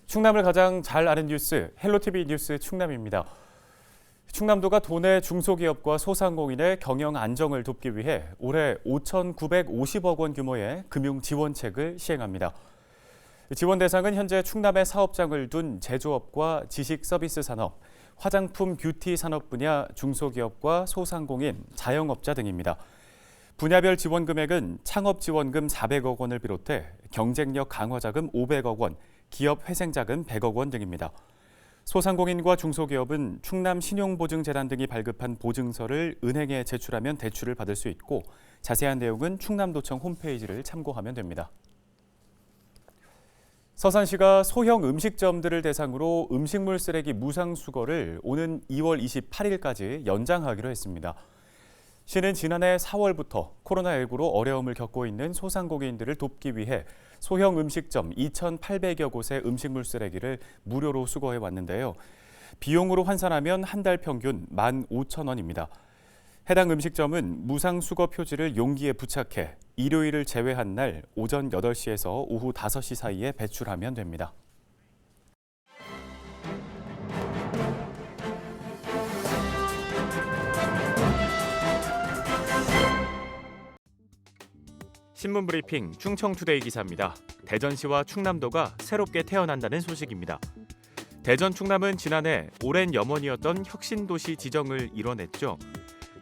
충남을 가장 잘 아는 뉴스, 헬로티비 뉴스 충남입니다. 충남도가 도내 중소기업과 소상공인의 경영 안정을 돕기 위해 올해 5,950억 원 규모의 금융 지원책을 시행합니다. 지원 대상은 현재 충남에 사업장을 둔 제조업과 지식서비스 산업, 화장품 뷰티 산업 분야 중소기업과 소상공인, 자영업자 등입니다. 분야별 지원 금액은 창업지원금 400억 원을 비롯해 경쟁력 강화자금 500억 원, 기업 회생자금 100억 원 등입니다. 소상공인과 중소기업은 충남신용보증재단 등이 발급한 보증서를 은행에 제출하면 대출을 받을 수 있고 자세한 내용은 충남도청 홈페이지를 참고하면 됩니다. 서산시가 소형 음식점들을 대상으로 음식물 쓰레기 무상 수거를 오는 2월 28일까지 연장하기로 했습니다. 시는 지난해 4월부터 코로나19로 어려움을 겪고 있는 소상공인들을 돕기 위해 소형 음식점 2,800여 곳의 음식물 쓰레기를 무료로 수거해 왔는데요. 비용으로 환산하면 한 달 평균 15,000원입니다. 해당 음식점은 무상 수거 표지를 용기에 부착해 일요일을 제외한 날 오전 8시에서 오후 5시 사이에 배출하면 됩니다. 신문 브리핑 충청투데이 기사입니다. 대전시와 충남도가 새롭게 태어난다는 소식입니다. 대전 충남은 지난해 오랜 염원이었던 혁신도시 지정을 이뤄냈죠.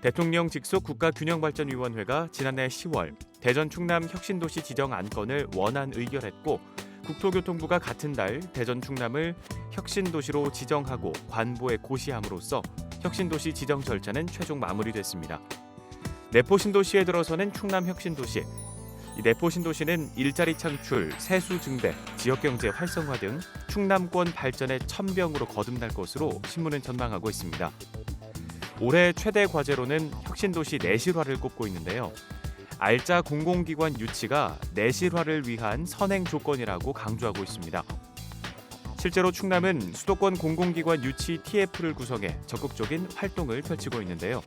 대통령 직속 국가균형발전위원회가 지난해 10월 대전 충남 혁신도시 지정 안건을 원안 의결했고 국토교통부가 같은 달 대전 충남을 혁신도시로 지정하고 관보에 고시함으로써 혁신도시 지정 절차는 최종 마무리됐습니다. 내포신도시에 들어서는 충남혁신도시, 내포신도시는 일자리 창출, 세수 증대, 지역경제 활성화 등 충남권 발전의 천병으로 거듭날 것으로 신문은 전망하고 있습니다. 올해 최대 과제로는 혁신도시 내실화를 꼽고 있는데요. 알짜 공공기관 유치가 내실화를 위한 선행 조건이라고 강조하고 있습니다. 실제로 충남은 수도권 공공기관 유치 TF를 구성해 적극적인 활동을 펼치고 있는데요.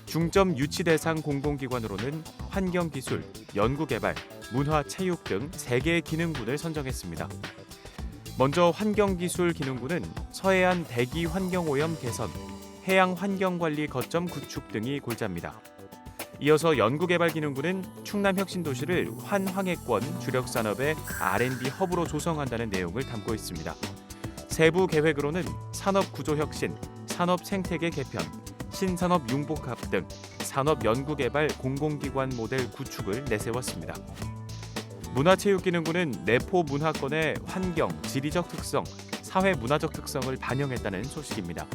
중점 유치 대상 공공기관으로는 환경기술, 연구개발, 문화체육 등 3개의 기능군을 선정했습니다. 먼저 환경기술기능군은 서해안 대기 환경오염 개선, 해양환경관리 거점 구축 등이 골자입니다. 이어서 연구개발기능군은 충남혁신도시를 환황해권 주력산업의 R&D 허브로 조성한다는 내용을 담고 있습니다. 세부 계획으로는 산업구조혁신, 산업생태계 개편, 신산업 융복합 등 산업연구개발 공공기관 모델 구축을 내세웠습니다. 문화체육기능군은 내포 문화권의 환경, 지리적 특성, 사회문화적 특성을 반영했다는 소식입니다.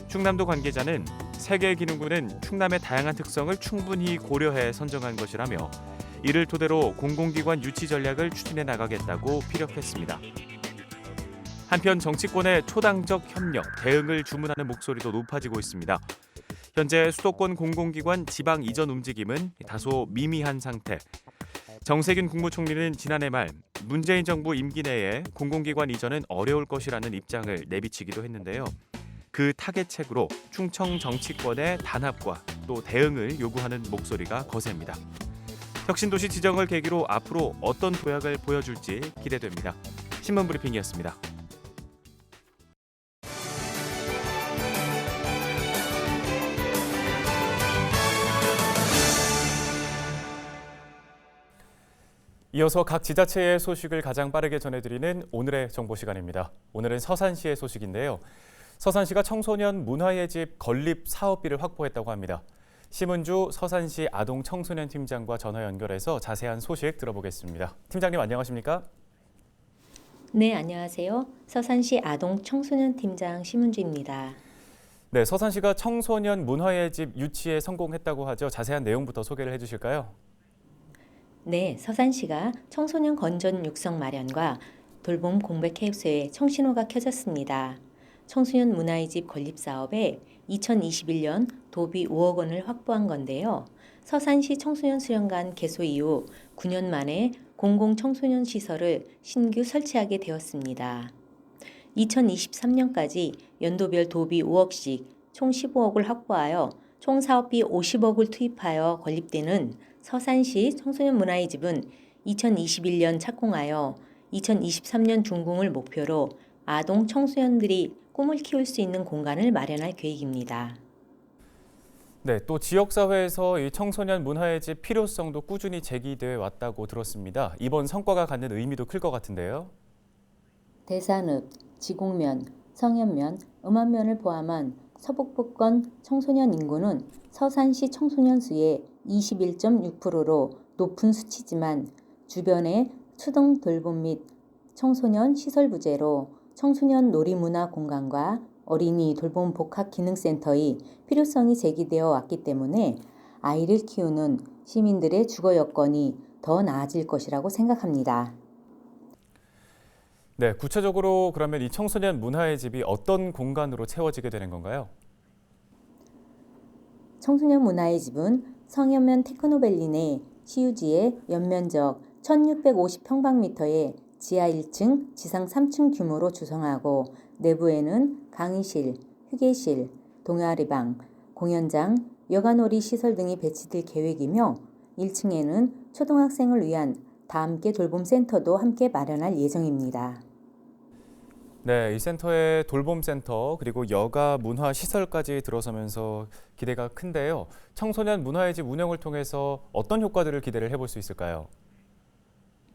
충남도 관계자는 3개의 기능군은 충남의 다양한 특성을 충분히 고려해 선정한 것이라며 이를 토대로 공공기관 유치 전략을 추진해 나가겠다고 피력했습니다. 한편 정치권의 초당적 협력, 대응을 주문하는 목소리도 높아지고 있습니다. 현재 수도권 공공기관 지방 이전 움직임은 다소 미미한 상태. 정세균 국무총리는 지난해 말 문재인 정부 임기 내에 공공기관 이전은 어려울 것이라는 입장을 내비치기도 했는데요. 그 타겟책으로 충청 정치권의 단합과 또 대응을 요구하는 목소리가 거셉니다. 혁신도시 지정을 계기로 앞으로 어떤 도약을 보여줄지 기대됩니다. 신문 브리핑이었습니다. 이어서 각 지자체의 소식을 가장 빠르게 전해드리는 오늘의 정보 시간입니다. 오늘은 서산시의 소식인데요. 서산시가 청소년 문화의 집 건립 사업비를 확보했다고 합니다. 심은주 서산시 아동청소년 팀장과 전화 연결해서 자세한 소식 들어보겠습니다. 팀장님 안녕하십니까? 네, 안녕하세요. 서산시 아동청소년 팀장 심은주입니다. 네, 서산시가 청소년 문화의 집 유치에 성공했다고 하죠. 자세한 내용부터 소개를 해주실까요? 네, 서산시가 청소년 건전 육성 마련과 돌봄 공백 해소에 청신호가 켜졌습니다. 청소년 문화의 집 건립 사업에 2021년 도비 5억 원을 확보한 건데요. 서산시 청소년 수련관 개소 이후 9년 만에 공공 청소년 시설을 신규 설치하게 되었습니다. 2023년까지 연도별 도비 5억씩 총 15억을 확보하여 총 사업비 50억을 투입하여 건립되는 서산시 청소년 문화의 집은 2021년 착공하여 2023년 준공을 목표로 아동 청소년들이 꿈을 키울 수 있는 공간을 마련할 계획입니다. 네, 또 지역사회에서 이 청소년 문화의 집 필요성도 꾸준히 제기돼 왔다고 들었습니다. 이번 성과가 갖는 의미도 클 것 같은데요. 대산읍, 지곡면, 성현면, 음암면을 포함한 서북부권 청소년 인구는 서산시 청소년 수의 21.6%로 높은 수치지만 주변의 초등 돌봄 및 청소년 시설 부재로 청소년 놀이문화 공간과 어린이 돌봄 복합 기능센터의 필요성이 제기되어 왔기 때문에 아이를 키우는 시민들의 주거 여건이 더 나아질 것이라고 생각합니다. 네, 구체적으로 그러면 이 청소년 문화의 집이 어떤 공간으로 채워지게 되는 건가요? 청소년 문화의 집은 성현면 테크노밸리 내 시유지의 연면적 1650평방미터의 지하 1층, 지상 3층 규모로 구성하고 내부에는 강의실, 휴게실, 동아리방, 공연장, 여가놀이 시설 등이 배치될 계획이며 1층에는 초등학생을 위한 다함께 돌봄센터도 함께 마련할 예정입니다. 네, 이 센터에 돌봄센터 그리고 여가 문화 시설까지 들어서면서 기대가 큰데요. 청소년 문화의 집 운영을 통해서 어떤 효과들을 기대를 해볼 수 있을까요?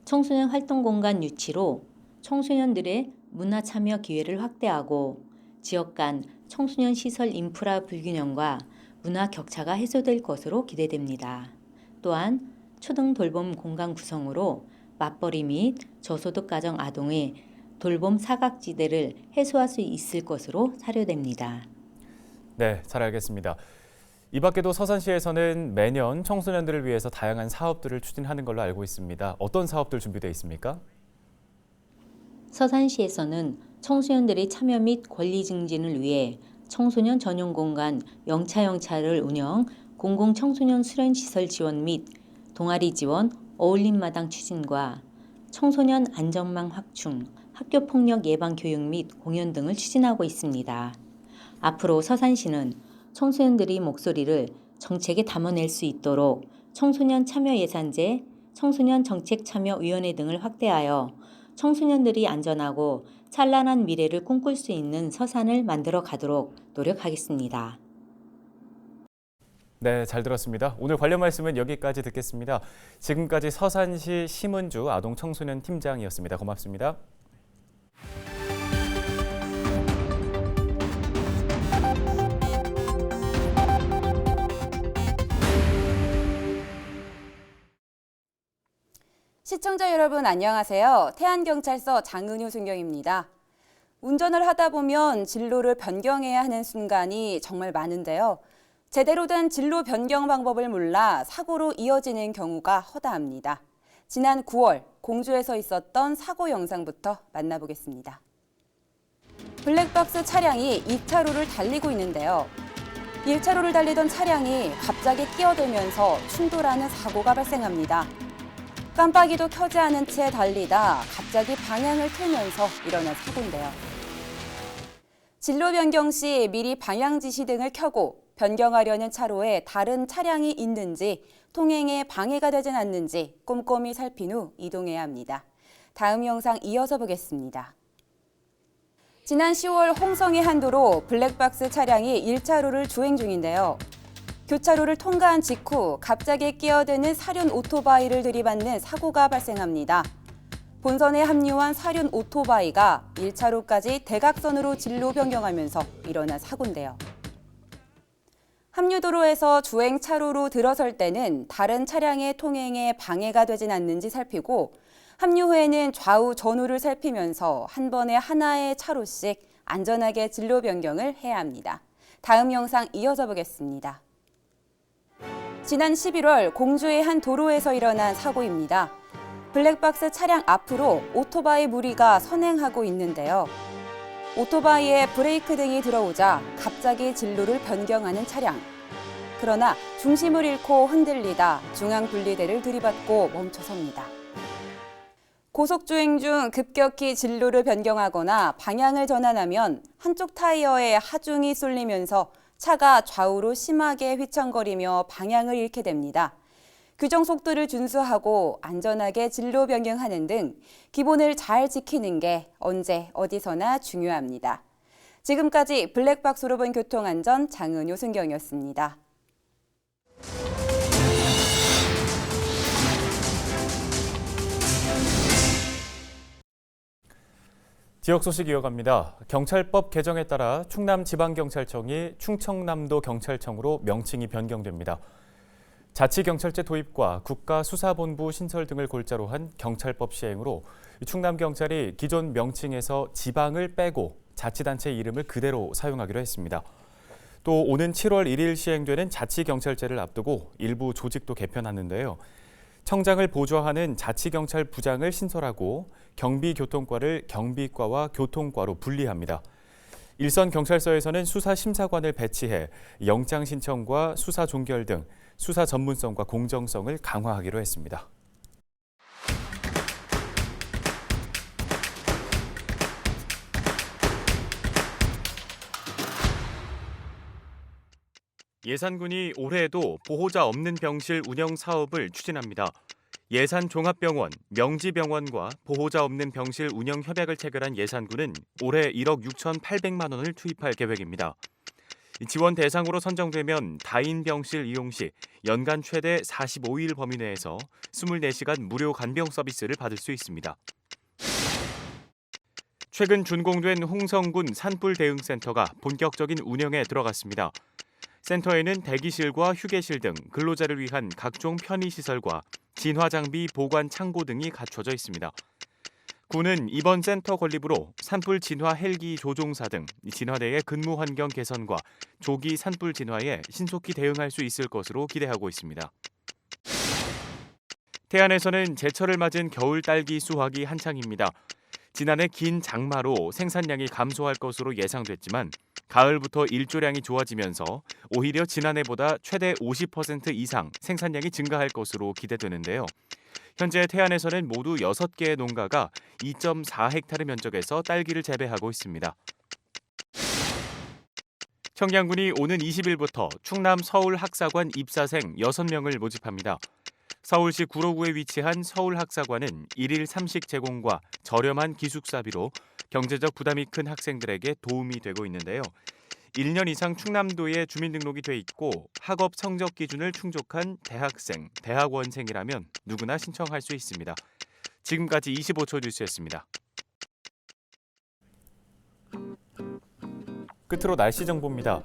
청소년 활동 공간 유치로 청소년들의 문화 참여 기회를 확대하고 지역 간 청소년 시설 인프라 불균형과 문화 격차가 해소될 것으로 기대됩니다. 또한 초등 돌봄 공간 구성으로 맞벌이 및 저소득 가정 아동의 돌봄 사각지대를 해소할 수 있을 것으로 사료됩니다. 네, 잘 알겠습니다. 이 밖에도 서산시에서는 매년 청소년들을 위해서 다양한 사업들을 추진하는 걸로 알고 있습니다. 어떤 사업들 준비되어 있습니까? 서산시에서는 청소년들의 참여 및 권리 증진을 위해 청소년 전용 공간 영차영차를 운영, 공공청소년 수련시설 지원 및 동아리 지원, 어울림마당 추진과 청소년 안전망 확충, 학교폭력 예방 교육 및 공연 등을 추진하고 있습니다. 앞으로 서산시는 청소년들의 목소리를 정책에 담아낼 수 있도록 청소년 참여 예산제, 청소년 정책 참여위원회 등을 확대하여 청소년들이 안전하고 찬란한 미래를 꿈꿀 수 있는 서산을 만들어 가도록 노력하겠습니다. 네, 잘 들었습니다. 오늘 관련 말씀은 여기까지 듣겠습니다. 지금까지 서산시 심은주 아동청소년 팀장이었습니다. 고맙습니다. 시청자 여러분 안녕하세요. 태안경찰서 장은효 순경입니다. 운전을 하다 보면 진로를 변경해야 하는 순간이 정말 많은데요. 제대로 된 진로 변경 방법을 몰라 사고로 이어지는 경우가 허다합니다. 지난 9월 공주에서 있었던 사고 영상부터 만나보겠습니다. 블랙박스 차량이 2차로를 달리고 있는데요. 1차로를 달리던 차량이 갑자기 끼어들면서 충돌하는 사고가 발생합니다. 깜빡이도 켜지 않은 채 달리다 갑자기 방향을 틀면서 일어난 사고인데요. 진로 변경 시 미리 방향 지시 등을 켜고 변경하려는 차로에 다른 차량이 있는지 통행에 방해가 되진 않는지 꼼꼼히 살핀 후 이동해야 합니다. 다음 영상 이어서 보겠습니다. 지난 10월 홍성의 한 도로 블랙박스 차량이 1차로를 주행 중인데요. 교차로를 통과한 직후 갑자기 끼어드는 사륜 오토바이를 들이받는 사고가 발생합니다. 본선에 합류한 사륜 오토바이가 1차로까지 대각선으로 진로 변경하면서 일어난 사고인데요. 합류도로에서 주행 차로로 들어설 때는 다른 차량의 통행에 방해가 되진 않는지 살피고 합류 후에는 좌우 전후를 살피면서 한 번에 하나의 차로씩 안전하게 진로 변경을 해야 합니다. 다음 영상 이어서 보겠습니다. 지난 11월 공주의 한 도로에서 일어난 사고입니다. 블랙박스 차량 앞으로 오토바이 무리가 선행하고 있는데요. 오토바이에 브레이크 등이 들어오자 갑자기 진로를 변경하는 차량. 그러나 중심을 잃고 흔들리다 중앙 분리대를 들이받고 멈춰섭니다. 고속주행 중 급격히 진로를 변경하거나 방향을 전환하면 한쪽 타이어에 하중이 쏠리면서 차가 좌우로 심하게 휘청거리며 방향을 잃게 됩니다. 규정 속도를 준수하고 안전하게 진로 변경하는 등 기본을 잘 지키는 게 언제 어디서나 중요합니다. 지금까지 블랙박스로 본 교통안전 장은효 순경이었습니다. 지역 소식 이어갑니다. 경찰법 개정에 따라 충남지방경찰청이 충청남도경찰청으로 명칭이 변경됩니다. 자치경찰제 도입과 국가수사본부 신설 등을 골자로 한 경찰법 시행으로 충남경찰이 기존 명칭에서 지방을 빼고 자치단체 이름을 그대로 사용하기로 했습니다. 또 오는 7월 1일 시행되는 자치경찰제를 앞두고 일부 조직도 개편하는데요. 청장을 보좌하는 자치경찰부장을 신설하고 경비교통과를 경비과와 교통과로 분리합니다. 일선 경찰서에서는 수사심사관을 배치해 영장 신청과 수사 종결 등 수사 전문성과 공정성을 강화하기로 했습니다. 예산군이 올해에도 보호자 없는 병실 운영 사업을 추진합니다. 예산종합병원, 명지병원과 보호자 없는 병실 운영 협약을 체결한 예산군은 올해 1억 6,800만 원을 투입할 계획입니다. 지원 대상으로 선정되면 다인 병실 이용 시 연간 최대 45일 범위 내에서 24시간 무료 간병 서비스를 받을 수 있습니다. 최근 준공된 홍성군 산불 대응센터가 본격적인 운영에 들어갔습니다. 센터에는 대기실과 휴게실 등 근로자를 위한 각종 편의시설과 진화장비 보관 창고 등이 갖춰져 있습니다. 군은 이번 센터 건립으로 산불 진화 헬기 조종사 등 진화 내의 근무 환경 개선과 조기 산불 진화에 신속히 대응할 수 있을 것으로 기대하고 있습니다. 태안에서는 제철을 맞은 겨울 딸기 수확이 한창입니다. 지난해 긴 장마로 생산량이 감소할 것으로 예상됐지만 가을부터 일조량이 좋아지면서 오히려 지난해보다 최대 50% 이상 생산량이 증가할 것으로 기대되는데요. 현재 태안에서는 모두 6개의 농가가 2.4헥타르 면적에서 딸기를 재배하고 있습니다. 청량군이 오는 20일부터 충남 서울학사관 입사생 6명을 모집합니다. 서울시 구로구에 위치한 서울학사관은 1일 삼식 제공과 저렴한 기숙사비로 경제적 부담이 큰 학생들에게 도움이 되고 있는데요. 1년 이상 충남도에 주민등록이 돼 있고 학업 성적 기준을 충족한 대학생, 대학원생이라면 누구나 신청할 수 있습니다. 지금까지 25초 뉴스였습니다. 끝으로 날씨 정보입니다.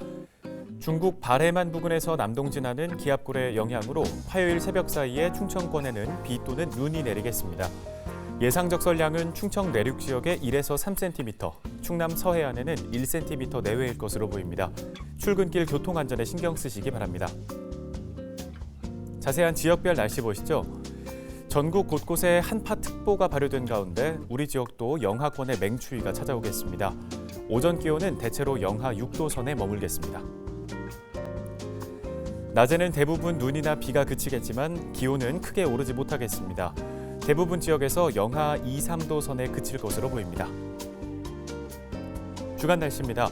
중국 바레만 부근에서 남동진하는 기압골의 영향으로 화요일 새벽 사이에 충청권에는 비 또는 눈이 내리겠습니다. 예상 적설량은 충청 내륙 지역에 1에서 3cm, 충남 서해안에는 1cm 내외일 것으로 보입니다. 출근길 교통 안전에 신경 쓰시기 바랍니다. 자세한 지역별 날씨 보시죠. 전국 곳곳에 한파특보가 발효된 가운데 우리 지역도 영하권의 맹추위가 찾아오겠습니다. 오전 기온은 대체로 영하 6도 선에 머물겠습니다. 낮에는 대부분 눈이나 비가 그치겠지만 기온은 크게 오르지 못하겠습니다. 대부분 지역에서 영하 2, 3도 선에 그칠 것으로 보입니다. 주간 날씨입니다.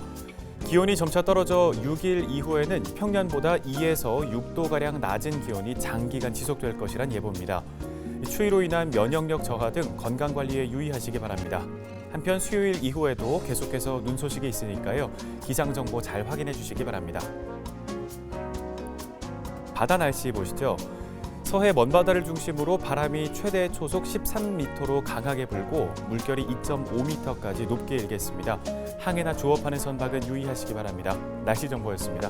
기온이 점차 떨어져 6일 이후에는 평년보다 2에서 6도가량 낮은 기온이 장기간 지속될 것이란 예보입니다. 추위로 인한 면역력 저하 등 건강관리에 유의하시기 바랍니다. 한편 수요일 이후에도 계속해서 눈 소식이 있으니까요. 기상정보 잘 확인해 주시기 바랍니다. 바다 날씨 보시죠. 서해 먼바다를 중심으로 바람이 최대 초속 13m로 강하게 불고 물결이 2.5m까지 높게 일겠습니다. 항해나 조업하는 선박은 유의하시기 바랍니다. 날씨 정보였습니다.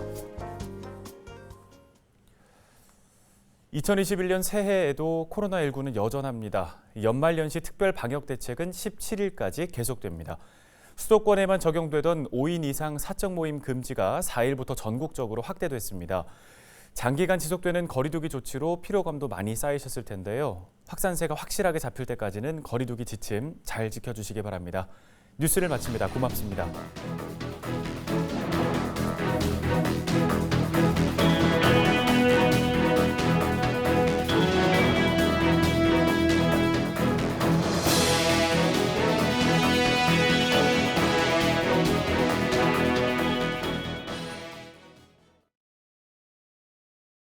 2021년 새해에도 코로나19는 여전합니다. 연말연시 특별 방역 대책은 17일까지 계속됩니다. 수도권에만 적용되던 5인 이상 사적 모임 금지가 4일부터 전국적으로 확대됐습니다. 장기간 지속되는 거리두기 조치로 피로감도 많이 쌓이셨을 텐데요. 확산세가 확실하게 잡힐 때까지는 거리두기 지침 잘 지켜주시기 바랍니다. 뉴스를 마칩니다. 고맙습니다.